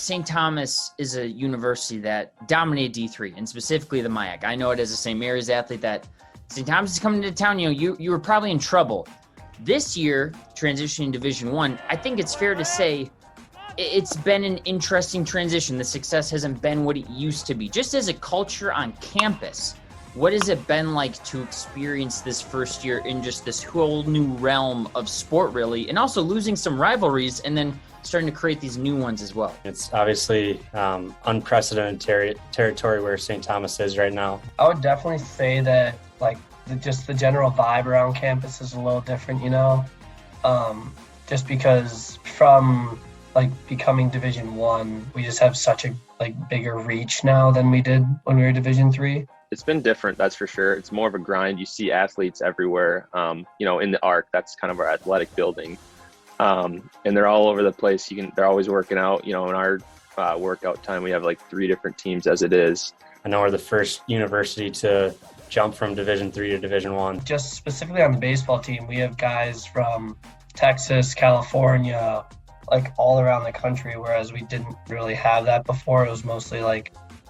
St. Thomas is a university that dominated D3 and specifically the MIAC. I know it as a St. Mary's athlete that St. Thomas is coming to town. You were probably in trouble. This year, transitioning Division I, I think it's fair to say it's been an interesting transition. The success hasn't been what it used to be. Just as a culture on campus, what has it been like to experience this first year in just this whole new realm of sport, really, and also losing some rivalries and then starting to create these new ones as well? It's obviously unprecedented territory where St. Thomas is right now. I would definitely say that just the general vibe around campus is a little different, just because from becoming Division I, we just have such a bigger reach now than we did when we were Division III. It's been different, that's for sure. It's more of a grind. You see athletes everywhere. In the ARC, that's kind of our athletic building, and they're all over the place. They're always working out. In our workout time, we have 3 different teams as it is. I know we're the first university to jump from Division III to Division I. Just specifically on the baseball team, we have guys from Texas, California, all around the country, whereas we didn't really have that before. It was mostly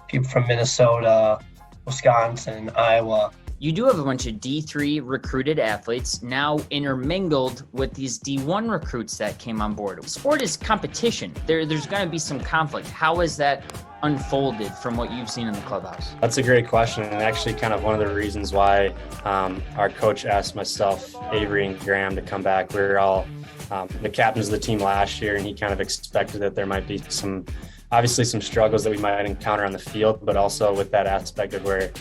people from Minnesota, Wisconsin, Iowa. You do have a bunch of D3 recruited athletes now intermingled with these D1 recruits that came on board. Sport is competition. There's going to be some conflict. How has that unfolded from what you've seen in the clubhouse? That's a great question, and actually kind of one of the reasons why our coach asked myself, Avery, and Graham to come back. We were all the captains of the team last year, and he kind of expected that there might be some struggles that we might encounter on the field, but also with that aspect of where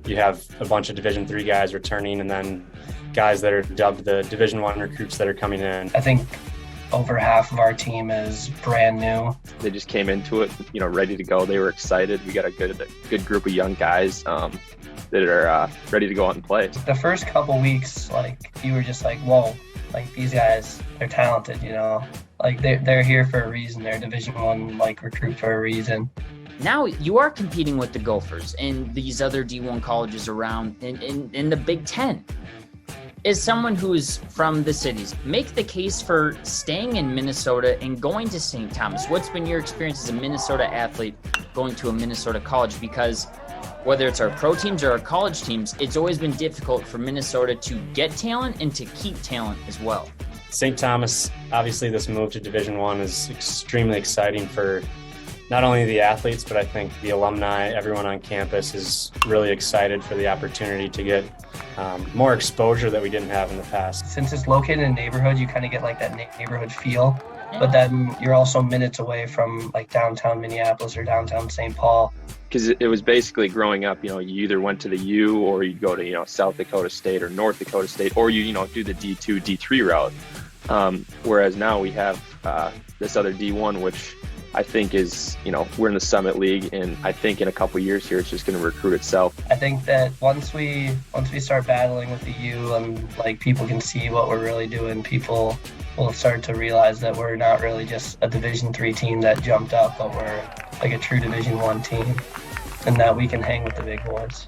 you have a bunch of Division III guys returning and then guys that are dubbed the Division I recruits that are coming in. I think over half of our team is brand new. They just came into it, ready to go. They were excited. We got a good group of young guys that are ready to go out and play. The first couple weeks, you were just whoa, these guys, they're talented, they're here for a reason. They're Division I recruit for a reason. Now you are competing with the Gophers and these other D1 colleges around in the Big Ten. As someone who's from the cities, make the case for staying in Minnesota and going to St. Thomas. What's been your experience as a Minnesota athlete going to a Minnesota college? Because whether it's our pro teams or our college teams, it's always been difficult for Minnesota to get talent and to keep talent as well. St. Thomas, obviously this move to Division I is extremely exciting for not only the athletes, but I think the alumni, everyone on campus is really excited for the opportunity to get more exposure that we didn't have in the past. Since it's located in a neighborhood, you kind of get that neighborhood feel, but then you're also minutes away from downtown Minneapolis or downtown St. Paul. Because it was basically growing up, you either went to the U or you'd go to, South Dakota State or North Dakota State, or you do the D2, D3 route. Whereas now we have this other D1, which I think is, we're in the Summit League, and I think in a couple years here, it's just going to recruit itself. I think that once we start battling with the U and people can see what we're really doing, people will start to realize that we're not really just a Division III team that jumped up, but we're a true Division I team, and that we can hang with the big boys.